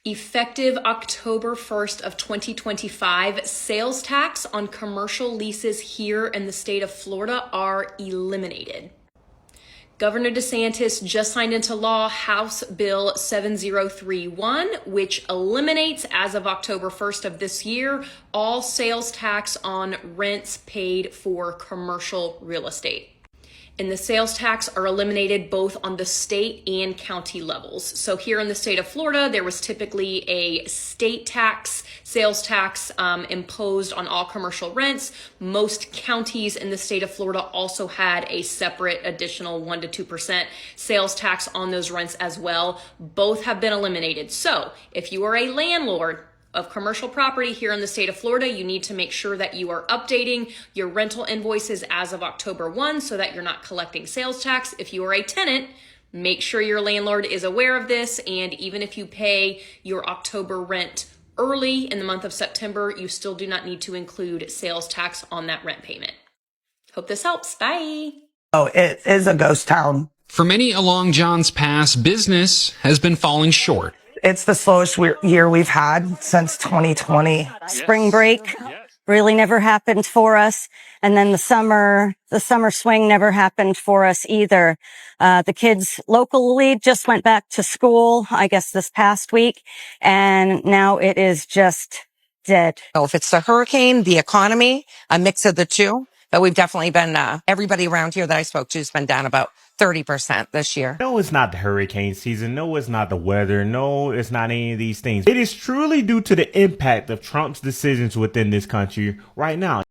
Effective October 1st of 2025, sales tax on commercial leases here in the state of Florida are eliminated. Governor DeSantis just signed into law House Bill 7031, which eliminates, as of October 1st of this year, all sales tax on rents paid for commercial real estate. And the sales tax are eliminated both on the state and county levels. So here in the state of Florida, there was typically a state tax, sales tax imposed on all commercial rents. Most counties in the state of Florida also had a separate additional 1% to 2% sales tax on those rents as well. Both have been eliminated. So if you are a landlord of commercial property here in the state of Florida, you need to make sure that you are updating your rental invoices as of October 1 so that you're not collecting sales tax. If you are a tenant, make sure your landlord is aware of this. And even if you pay your October rent early in the month of September, you still do not need to include sales tax on that rent payment. Hope this helps. Bye. Oh, it is a ghost town. For many along John's Pass, business has been falling short. It's the slowest year we've had since 2020. Spring break really never happened for us. And then the summer swing never happened for us either. The kids locally just went back to school, I guess this past week. And now it is just dead. So if it's the hurricane, the economy, a mix of the two, but we've definitely been, everybody around here that I spoke to has been down about 30% this year. No, it's not the hurricane season. No, it's not the weather. No, it's not any of these things. It is truly due to the impact of Trump's decisions within this country right now.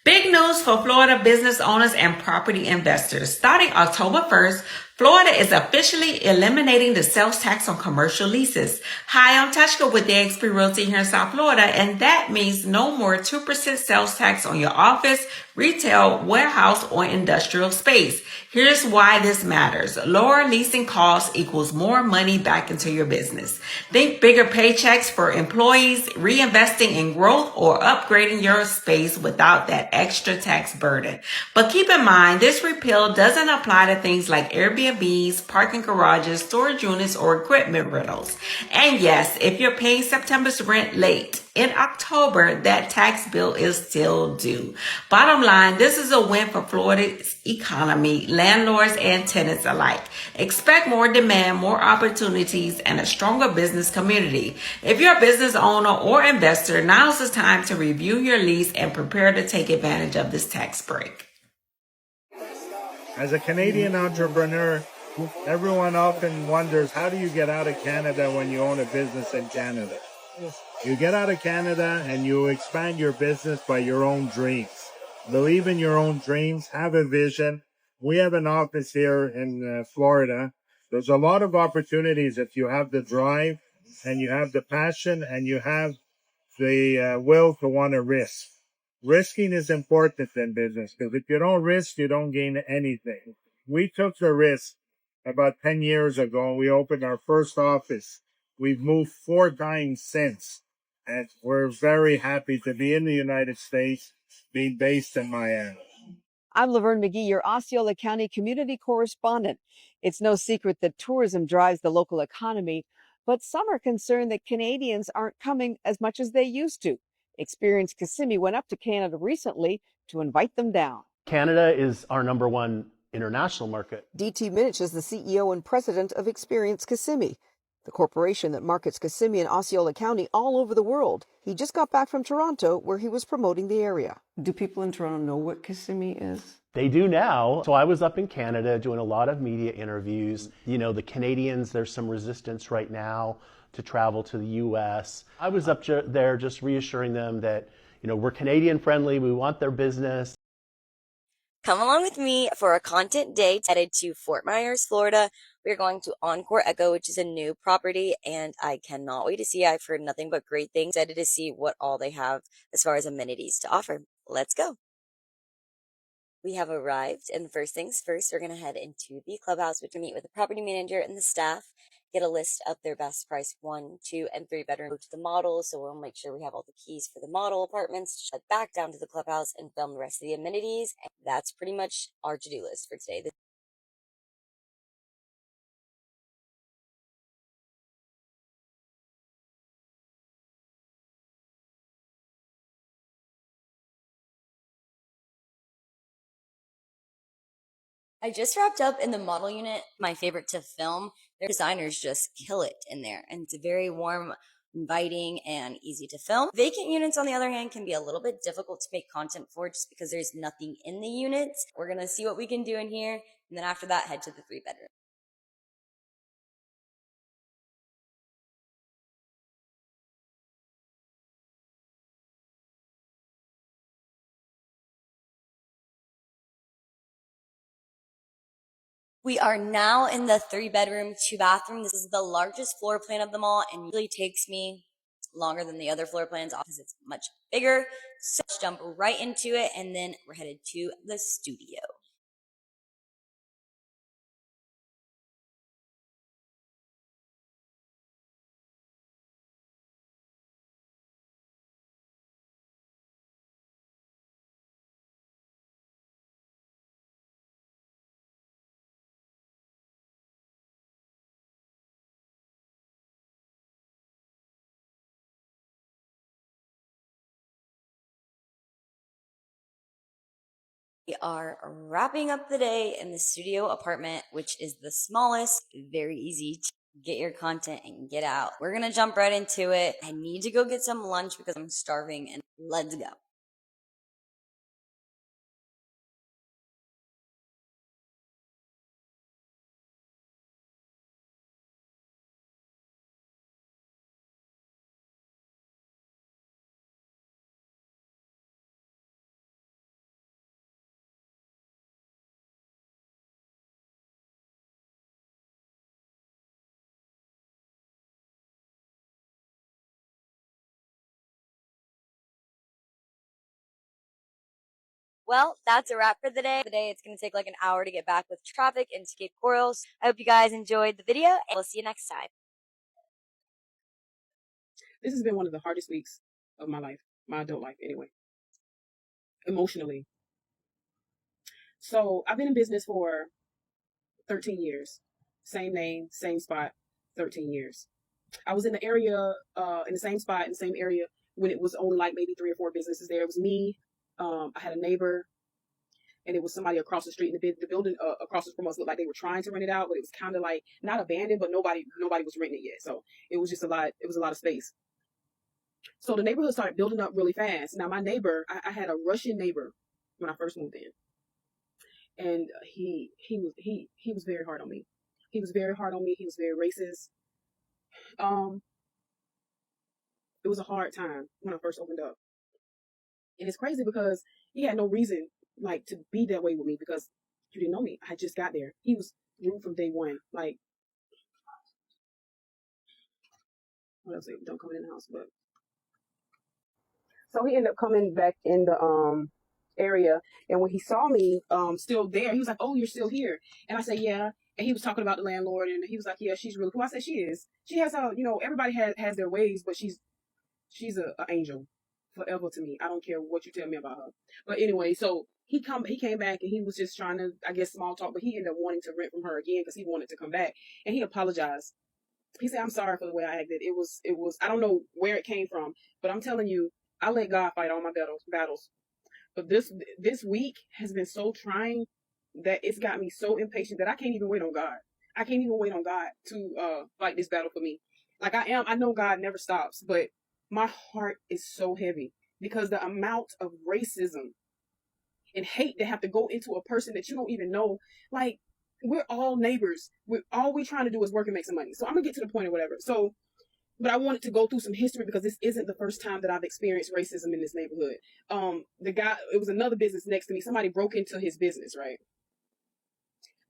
Big news for Florida business owners and property investors. Starting October 1st, Florida is officially eliminating the sales tax on commercial leases. Hi, I'm Tashka with eXp Realty here in South Florida, and that means no more 2% sales tax on your office, retail, warehouse, or industrial space. Here's why this matters. Lower leasing costs equals more money back into your business. Think bigger paychecks for employees, reinvesting in growth, or upgrading your space without that extra tax burden. But keep in mind, this repeal doesn't apply to things like Airbnbs, parking garages, storage units, or equipment rentals. And yes, if you're paying September's rent late, in October, that tax bill is still due. Bottom line, this is a win for Florida's economy, landlords and tenants alike. Expect more demand, more opportunities, and a stronger business community. If you're a business owner or investor, now's the time to review your lease and prepare to take advantage of this tax break. As a Canadian entrepreneur, everyone often wonders, how do you get out of Canada when you own a business in Canada? You get out of Canada and you expand your business by your own dreams. Believe in your own dreams. Have a vision. We have an office here in Florida. There's a lot of opportunities if you have the drive and you have the passion and you have the will to want to risk. Risking is important in business because if you don't risk, you don't gain anything. We took the risk about 10 years ago. We opened our first office. We've moved 4 times since. And we're very happy to be in the United States, being based in Miami. I'm Laverne McGee, your Osceola County community correspondent. It's no secret that tourism drives the local economy, but some are concerned that Canadians aren't coming as much as they used to. Experience Kissimmee went up to Canada recently to invite them down. Canada is our #1 international market. DT Minich is the CEO and president of Experience Kissimmee, the corporation that markets Kissimmee and Osceola County all over the world. He just got back from Toronto, where he was promoting the area. Do people in Toronto know what Kissimmee is? They do now. So I was up in Canada doing a lot of media interviews. You know, the Canadians, there's some resistance right now to travel to the U.S. I was up there just reassuring them that, you know, we're Canadian friendly, we want their business. Come along with me for a content day headed to Fort Myers, Florida. We're going to Encore Echo, which is a new property, and I cannot wait to see. I've heard nothing but great things. Excited to see what all they have as far as amenities to offer. Let's go. We have arrived, and first things first, we're going to head into the clubhouse, which will meet with the property manager and the staff, get a list of their best price 1, 2, and 3 bedroom. Go to the model, so we'll make sure we have all the keys for the model apartments. Head back down to the clubhouse and film the rest of the amenities. And that's pretty much our to-do list for today. I just wrapped up in the model unit, my favorite to film. Their designers just kill it in there, and it's very warm, inviting, and easy to film. Vacant units, on the other hand, can be a little bit difficult to make content for just because there's nothing in the units. We're gonna see what we can do in here, and then after that, head to the 3-bedroom. We are now in the 3-bedroom, 2-bathroom. This is the largest floor plan of them all and usually takes me longer than the other floor plans because it's much bigger. So let's jump right into it, and then we're headed to the studio. We are wrapping up the day in the studio apartment, which is the smallest, very easy to get your content and get out. We're gonna jump right into it. I need to go get some lunch because I'm starving, and let's go. Well, that's a wrap for the day. It's going to take like an hour to get back with traffic and skate corals. I hope you guys enjoyed the video, and we'll see you next time. This has been one of the hardest weeks of my life, my adult life anyway, emotionally. So I've been in business for 13 years. Same name, same spot, 13 years. I was in the area, in the same spot, in the same area when it was only like maybe 3 or 4 businesses there. It was me. I had a neighbor, and it was somebody across the street. And the building across from us looked like they were trying to rent it out, but it was kind of like not abandoned, but nobody was renting it yet. So it was just a lot. It was a lot of space. So the neighborhood started building up really fast. Now my neighbor, I had a Russian neighbor when I first moved in, and he was very hard on me. He was very hard on me. He was very racist. It was a hard time when I first opened up, and it's crazy because he had no reason like to be that way with me because you didn't know me. I just got there. He was rude from day one. Like, what else? Don't come in the house, but so he ended up coming back in the area, and when he saw me still there, he was like, "Oh, you're still here?" And I said, "Yeah." And he was talking about the landlord, and he was like, "Yeah, she's really cool." I said, "She is. She has her, everybody has their ways, but she's a angel forever to me. I don't care what you tell me about her." But anyway, so he came back, and he was just trying to, I guess, small talk, but he ended up wanting to rent from her again because he wanted to come back, and he apologized. He said, "I'm sorry for the way I acted. It was, I don't know where it came from, but I'm telling you, I let God fight all my battles. But this week has been so trying that it's got me so impatient that I can't even wait on God. I can't even wait on God to fight this battle for me. Like I know God never stops, but my heart is so heavy because the amount of racism and hate that have to go into a person that you don't even know. Like, we're all neighbors. All we trying to do is work and make some money. So I'm gonna get to the point or whatever. So, but I wanted to go through some history because this isn't the first time that I've experienced racism in this neighborhood. It was another business next to me. Somebody broke into his business, right?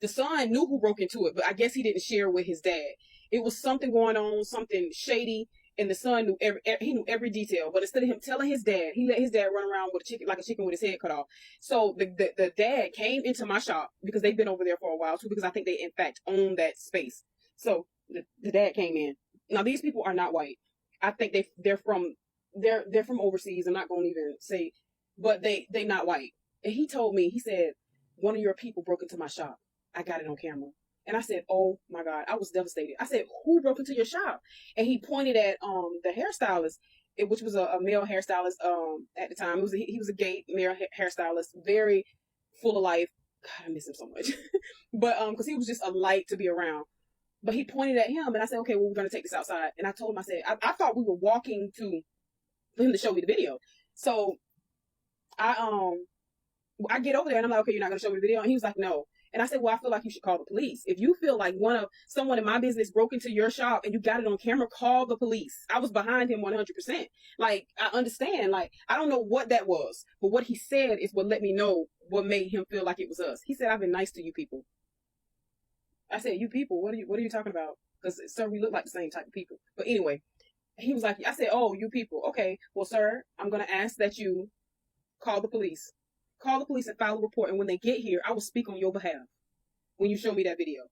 The son knew who broke into it, but I guess he didn't share with his dad. It was something going on, something shady, and the son knew every detail. But instead of him telling his dad, he let his dad run around with a chicken with his head cut off. So the dad came into my shop because they've been over there for a while too, because I think they in fact own that space. So the dad came in. Now these people are not white. I think they're from overseas. I'm not going to even say, but they not white. And he told me, he said, "One of your people broke into my shop. I got it on camera." And I said, "Oh my God," I was devastated. I said, "Who broke into your shop?" And he pointed at the hairstylist, which was a male hairstylist at the time. He was a gay male hairstylist, very full of life, God, I miss him so much. But because he was just a light to be around. But he pointed at him, and I said, okay, well, we're gonna take this outside. And I told him, I said, I thought we were walking for him to show me the video. So I get over there and I'm like, okay, you're not gonna show me the video. And he was like, no. And I said, well, I feel like you should call the police. If you feel like someone in my business broke into your shop and you got it on camera, call the police. I was behind him 100%. Like, I understand. Like, I don't know what that was, but what he said is what let me know what made him feel like it was us. He said, I've been nice to you people. I said, you people, what are you talking about? Because, sir, we look like the same type of people. But anyway, he was like, I said, oh, you people. Okay, well, sir, I'm going to ask that you call the police. Call the police and file a report. And when they get here, I will speak on your behalf when you show me that video.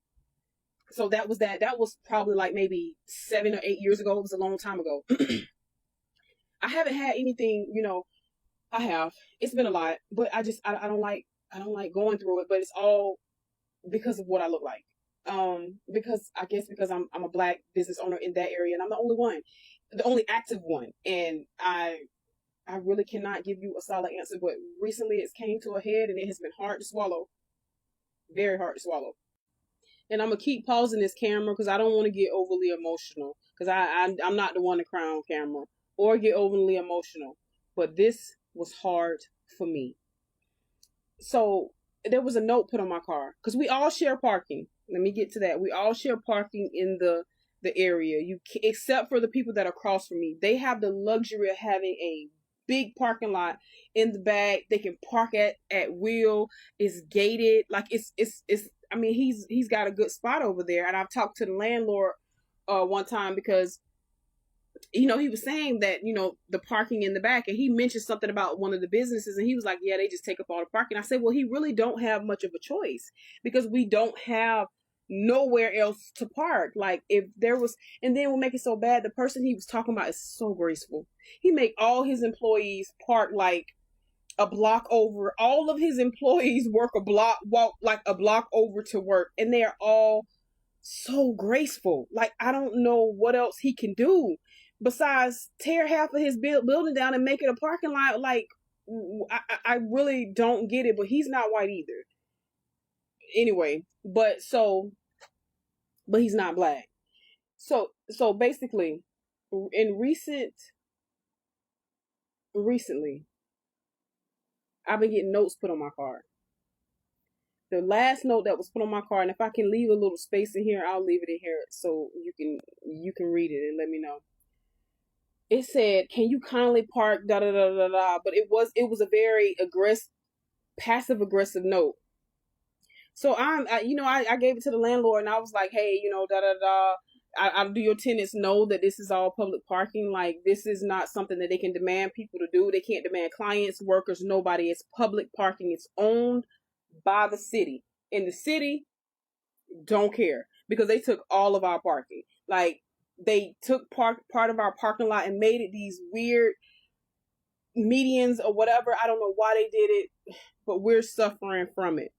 So that was that. That was probably like maybe 7 or 8 years ago. It was a long time ago. I haven't had anything, I have. It's been a lot, but I don't like going through it, but it's all because of what I look like. Because I'm a Black business owner in that area, and I'm the only one, the only active one. And I really cannot give you a solid answer, but recently it's came to a head and it has been hard to swallow. Very hard to swallow. And I'm going to keep pausing this camera because I don't want to get overly emotional, because I'm not the one to cry on camera or get overly emotional. But this was hard for me. So there was a note put on my car because we all share parking. Let me get to that. We all share parking in the area, except for the people that are across from me. They have the luxury of having a big parking lot in the back. They can park at will. It's gated. Like it's I mean, he's got a good spot over there. And I've talked to the landlord one time because he was saying that the parking in the back, and he mentioned something about one of the businesses, and he was like, yeah, they just take up all the parking. I said, well, he really don't have much of a choice because we don't have nowhere else to park. Like if there was, and then what make it so bad, the person he was talking about is so graceful. He make all his employees park like a block over. All of his employees walk like a block over to work, and they are all so graceful. Like I don't know what else he can do besides tear half of his building down and make it a parking lot. Like I really don't get it, but he's not white either. Anyway, but he's not Black. So basically, recently, I've been getting notes put on my car. The last note that was put on my car, and if I can leave a little space in here, I'll leave it in here so you can read it and let me know. It said, "Can you kindly park da da da da da?" But it was a very passive aggressive note. So I gave it to the landlord, and I was like, hey, da da da. I do your tenants know that this is all public parking? Like this is not something that they can demand people to do. They can't demand clients, workers, nobody. It's public parking. It's owned by the city, and the city don't care because they took all of our parking. Like they took part of our parking lot and made it these weird medians or whatever. I don't know why they did it, but we're suffering from it.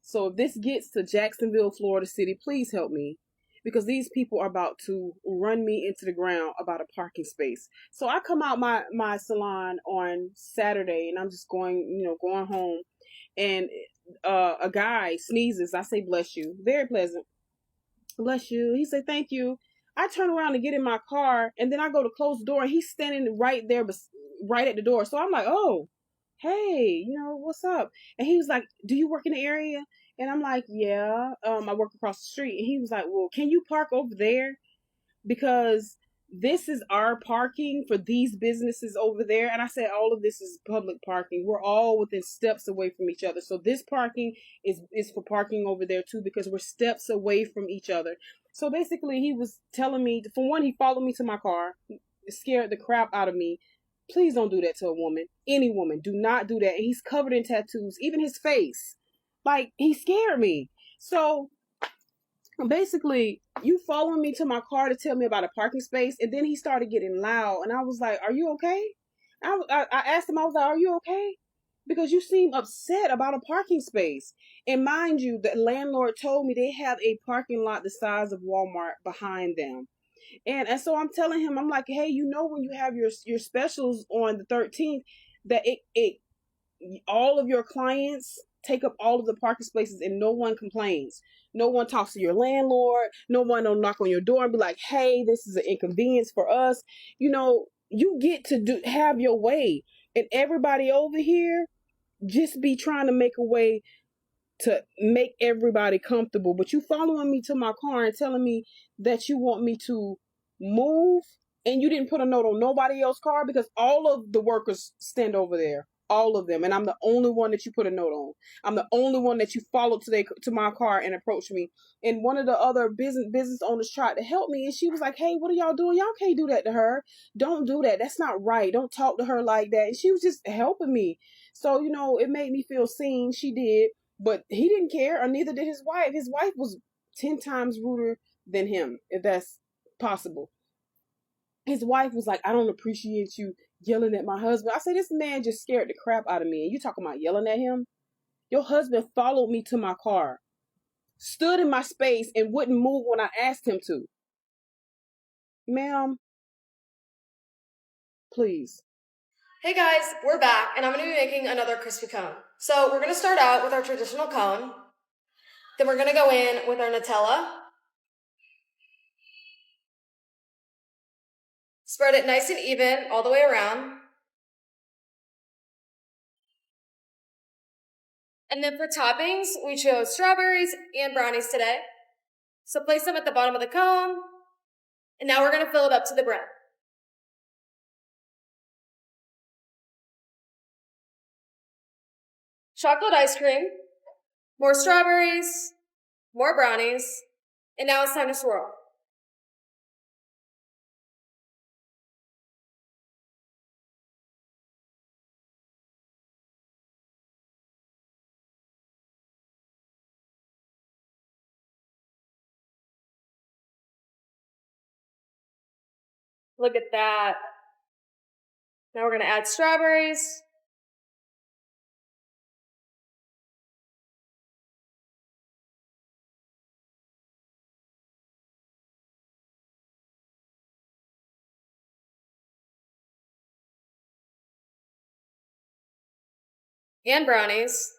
So if this gets to Jacksonville, Florida City, please help me, because these people are about to run me into the ground about a parking space. So I come out my salon on Saturday, and I'm just going home, and a guy sneezes. I say, bless you. Very pleasant. Bless you. He said, thank you. I turn around to get in my car, and then I go to close the door, and he's standing right there, right at the door. So I'm like, oh, hey, what's up? And he was like, do you work in the area? And I'm like, yeah, I work across the street. And he was like, well, can you park over there? Because this is our parking for these businesses over there. And I said, all of this is public parking. We're all within steps away from each other. So this parking is for parking over there too, because we're steps away from each other. So basically he was telling me, for one, he followed me to my car, scared the crap out of me. Please don't do that to a woman. Any woman, do not do that. And he's covered in tattoos, even his face. Like, he scared me. So basically, you following me to my car to tell me about a parking space, and then he started getting loud, and I was like, are you okay? I asked him, I was like, are you okay? Because you seem upset about a parking space. And mind you, the landlord told me they have a parking lot the size of Walmart behind them. And so I'm telling him, I'm like, hey, when you have your specials on the 13th, that it all of your clients take up all of the parking spaces and no one complains. No one talks to your landlord. No one will knock on your door and be like, hey, this is an inconvenience for us. You get to have your way. And everybody over here just be trying to make a way to make everybody comfortable. But you following me to my car and telling me that you want me to move, and you didn't put a note on nobody else's car, because all of the workers stand over there. All of them. And I'm the only one that you put a note on. I'm the only one that you followed to my car and approached me. And one of the other business owners tried to help me, and she was like, hey, what are y'all doing? Y'all can't do that to her. Don't do that. That's not right. Don't talk to her like that. And she was just helping me. So, it made me feel seen. She did. But he didn't care, or neither did his wife. His wife was 10 times ruder than him, if that's possible. His wife was like, I don't appreciate you yelling at my husband. I said, this man just scared the crap out of me. And you talking about yelling at him? Your husband followed me to my car, stood in my space, and wouldn't move when I asked him to. Ma'am, please. Hey guys, we're back, and I'm going to be making another crispy cone. So we're going to start out with our traditional cone. Then we're going to go in with our Nutella. Spread it nice and even all the way around. And then for toppings, we chose strawberries and brownies today. So place them at the bottom of the cone. And now we're going to fill it up to the brim. Chocolate ice cream, more strawberries, more brownies, and now it's time to swirl. Look at that. Now we're going to add strawberries. And brownies.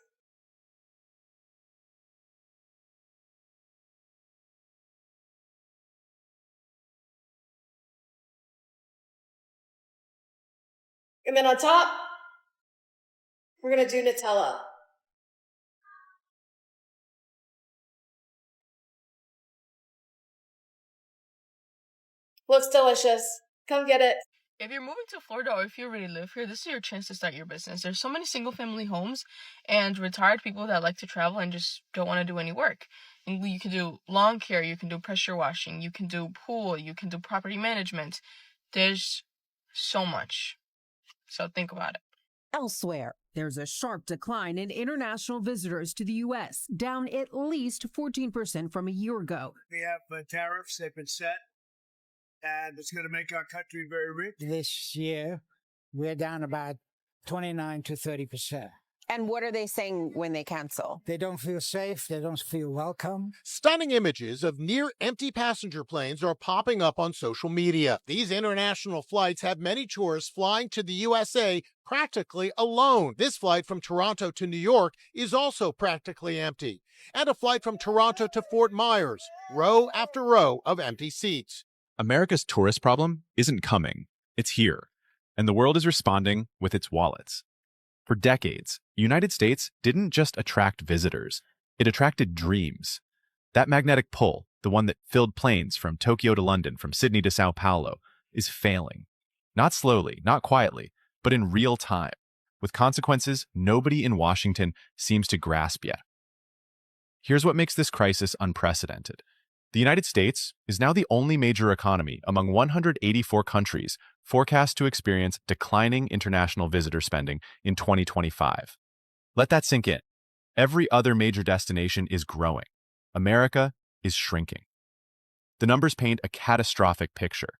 And then on top, we're going to do Nutella. Looks delicious. Come get it. If you're moving to Florida, or if you already live here, this is your chance to start your business. There's so many single-family homes and retired people that like to travel and just don't want to do any work. And you can do lawn care, you can do pressure washing, you can do pool, you can do property management. There's so much. So think about it. Elsewhere, there's a sharp decline in international visitors to the U.S., down at least 14% from a year ago. We have tariffs, they've been set, and it's going to make our country very rich. This year, we're down about 29 to 30%. And what are they saying when they cancel? They don't feel safe. They don't feel welcome. Stunning images of near-empty passenger planes are popping up on social media. These international flights have many tourists flying to the USA practically alone. This flight from Toronto to New York is also practically empty. And a flight from Toronto to Fort Myers, row after row of empty seats. America's tourist problem isn't coming. It's here. And the world is responding with its wallets. For decades, the United States didn't just attract visitors, it attracted dreams. That magnetic pull, the one that filled planes from Tokyo to London, from Sydney to Sao Paulo, is failing. Not slowly, not quietly, but in real time, with consequences nobody in Washington seems to grasp yet. Here's what makes this crisis unprecedented. The United States is now the only major economy among 184 countries forecast to experience declining international visitor spending in 2025. Let that sink in. Every other major destination is growing. America is shrinking. The numbers paint a catastrophic picture.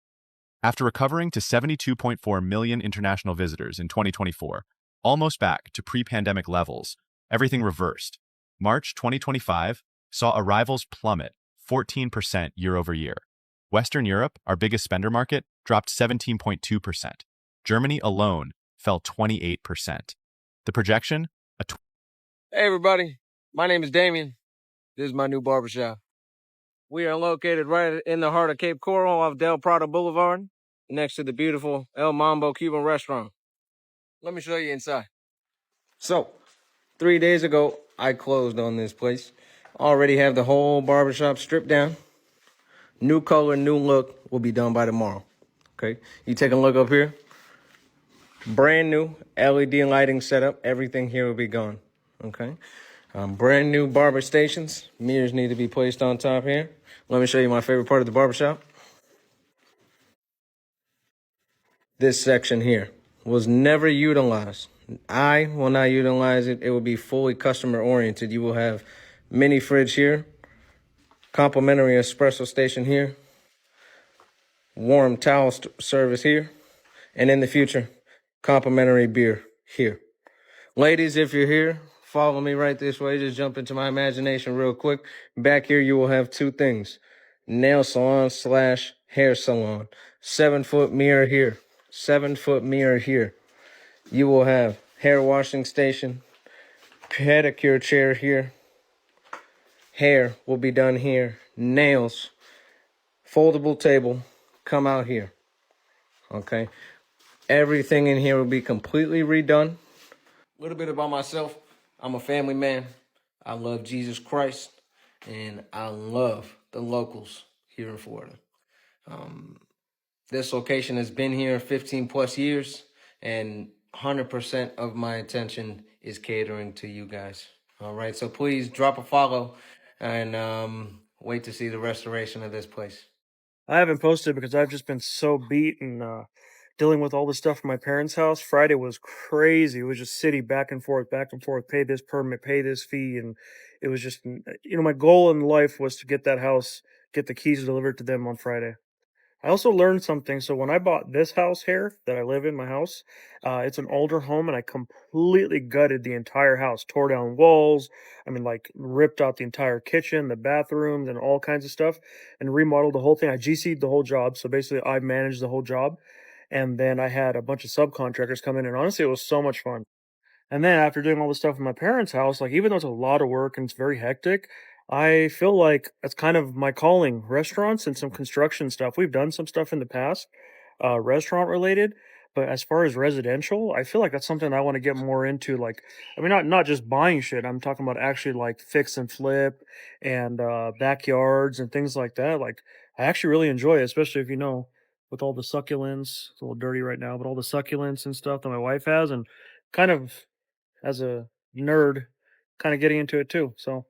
After recovering to 72.4 million international visitors in 2024, almost back to pre-pandemic levels, everything reversed. March 2025 saw arrivals plummet 14% year over year. Western Europe, our biggest spender market, dropped 17.2%. Germany alone fell 28%. The projection? Hey everybody, my name is Damien. This is my new barbershop. We are located right in the heart of Cape Coral off Del Prado Boulevard, next to the beautiful El Mambo Cuban restaurant. Let me show you inside. So, 3 days ago, I closed on this place. Already have the whole barbershop stripped down. New color, new look will be done by tomorrow. Okay, you take a look up here. Brand new LED lighting setup. Everything here will be gone. Okay. Brand new barber stations. Mirrors need to be placed on top here. Let me show you my favorite part of the barbershop. This section here was never utilized. I will not utilize it. It will be fully customer oriented. You will have mini fridge here, complimentary espresso station here, warm towel service here, and in the future, complimentary beer here. Ladies, if you're here, follow me right this way. Just jump into my imagination real quick. Back here, you will have two things. Nail salon / hair salon. 7-foot mirror here. 7-foot mirror here. You will have hair washing station. Pedicure chair here. Hair will be done here. Nails. Foldable table. Come out here. Okay. Everything in here will be completely redone. A little bit about myself. I'm a family man. I love Jesus Christ, and I love the locals here in Florida. This location has been here 15 plus years, and 100% of my attention is catering to you guys. All right, so please drop a follow and wait to see the restoration of this place. I haven't posted because I've just been so beat and dealing with all this stuff from my parents' house. Friday was crazy. It was just city back and forth, pay this permit, pay this fee. And it was just, my goal in life was to get that house, get the keys delivered to them on Friday. I also learned something. So when I bought this house here that I live in, my house, it's an older home, and I completely gutted the entire house, tore down walls. Ripped out the entire kitchen, the bathrooms, and all kinds of stuff, and remodeled the whole thing. I GC'd the whole job. So basically, I managed the whole job. And then I had a bunch of subcontractors come in, and honestly, it was so much fun. And then after doing all this stuff in my parents' house, even though it's a lot of work and it's very hectic, I feel like it's kind of my calling. Restaurants and some construction stuff. We've done some stuff in the past, restaurant related, but as far as residential, I feel like that's something I want to get more into. Not just buying shit. I'm talking about actually fix and flip and backyards and things like that. I actually really enjoy it, especially if with all the succulents. It's a little dirty right now, but all the succulents and stuff that my wife has, and kind of as a nerd, kind of getting into it too. So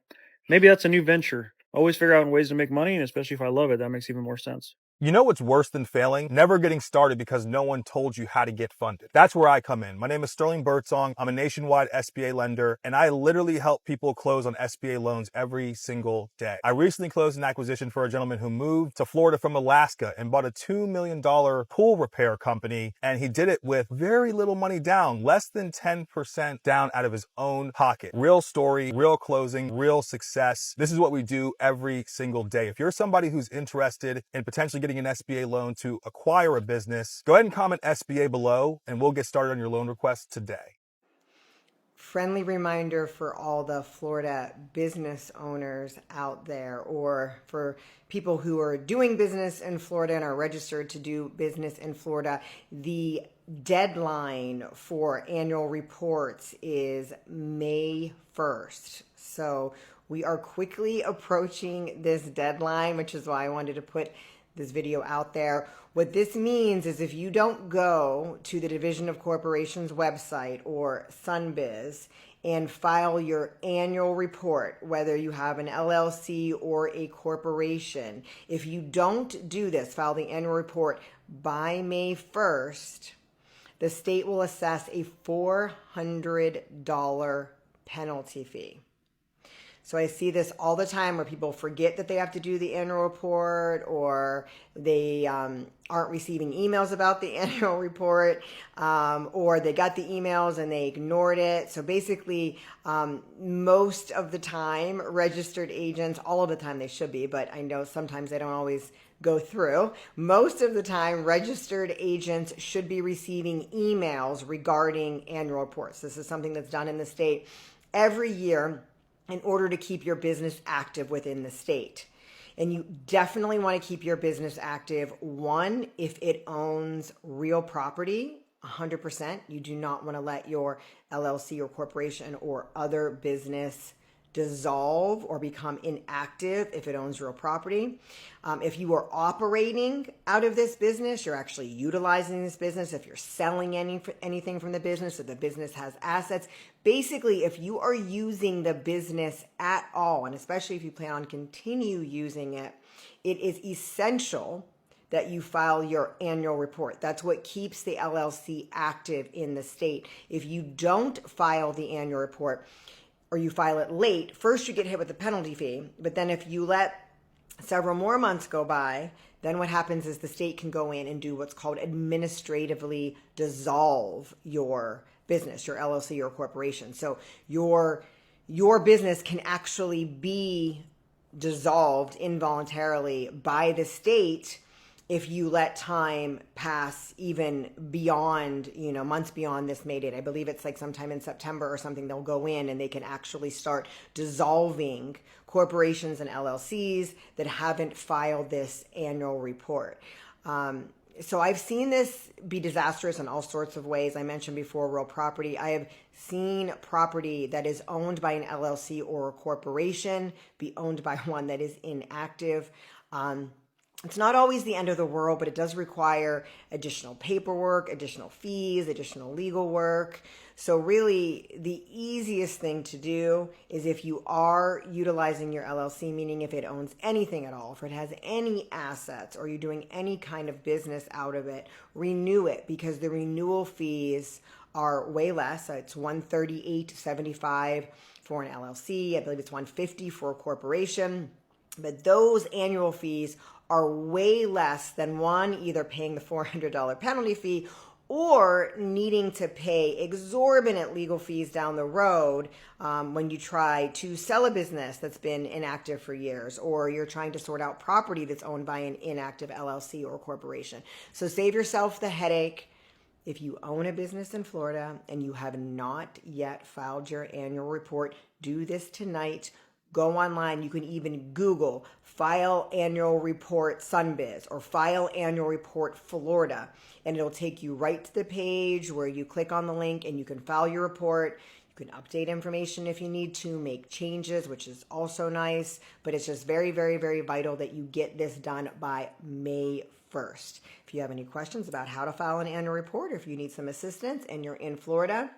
maybe that's a new venture. Always figure out ways to make money, and especially if I love it, that makes even more sense. You know what's worse than failing? Never getting started because no one told you how to get funded. That's where I come in. My name is Sterling Birdsong. I'm a nationwide SBA lender, and I literally help people close on SBA loans every single day. I recently closed an acquisition for a gentleman who moved to Florida from Alaska and bought a $2 million pool repair company, and he did it with very little money down, less than 10% down out of his own pocket. Real story, real closing, real success. This is what we do every single day. If you're somebody who's interested in potentially getting an SBA loan to acquire a business, go ahead and comment SBA below, and we'll get started on your loan request today. Friendly reminder for all the Florida business owners out there, or for people who are doing business in Florida and are registered to do business in Florida, the deadline for annual reports is May 1st. So we are quickly approaching this deadline, which is why I wanted to put this video out there. What this means is if you don't go to the Division of Corporations website or Sunbiz and file your annual report, whether you have an LLC or a corporation, if you don't do this, file the annual report by May 1st, the state will assess a $400 penalty fee. So I see this all the time where people forget that they have to do the annual report, or they aren't receiving emails about the annual report, or they got the emails and they ignored it. So basically, most of the time, registered agents, all of the time they should be, but I know sometimes they don't always go through. Most of the time, registered agents should be receiving emails regarding annual reports. This is something that's done in the state every year in order to keep your business active within the state. And you definitely want to keep your business active. One, if it owns real property, 100%. You do not want to let your LLC or corporation or other business dissolve or become inactive if it owns real property. If you are operating out of this business, you're actually utilizing this business. If you're selling anything from the business, if the business has assets, basically, if you are using the business at all, and especially if you plan on continue using it, it is essential that you file your annual report. That's what keeps the LLC active in the state. If you don't file the annual report, or you file it late, first you get hit with a penalty fee. But then if you let several more months go by, then what happens is the state can go in and do what's called administratively dissolve your business, your LLC or corporation. So your business can actually be dissolved involuntarily by the state if you let time pass even beyond, months beyond this May date. I believe it's like sometime in September or something, they'll go in and they can actually start dissolving corporations and LLCs that haven't filed this annual report. So I've seen this be disastrous in all sorts of ways. I mentioned before real property. I have seen property that is owned by an LLC or a corporation be owned by one that is inactive. It's not always the end of the world, but it does require additional paperwork, additional fees, additional legal work. So really, the easiest thing to do is if you are utilizing your LLC, meaning if it owns anything at all, if it has any assets or you're doing any kind of business out of it, renew it, because the renewal fees are way less. It's $138.75 for an LLC. I believe it's $150 for a corporation. But those annual fees are way less than either paying the $400 penalty fee or needing to pay exorbitant legal fees down the road when you try to sell a business that's been inactive for years, or you're trying to sort out property that's owned by an inactive LLC or corporation. So save yourself the headache. If you own a business in Florida and you have not yet filed your annual report, do this tonight. Go online. You can even Google file annual report Sunbiz or file annual report Florida, and it'll take you right to the page where you click on the link and you can file your report. You can update information if you need to, make changes, which is also nice, but it's just very, very, very vital that you get this done by May 1st. If you have any questions about how to file an annual report, or if you need some assistance and you're in Florida,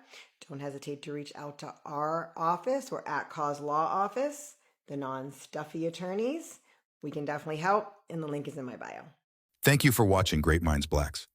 don't hesitate to reach out to our office or at Cause Law Office, the non-stuffy attorneys. We can definitely help, and the link is in my bio. Thank you for watching Great Minds Blacks.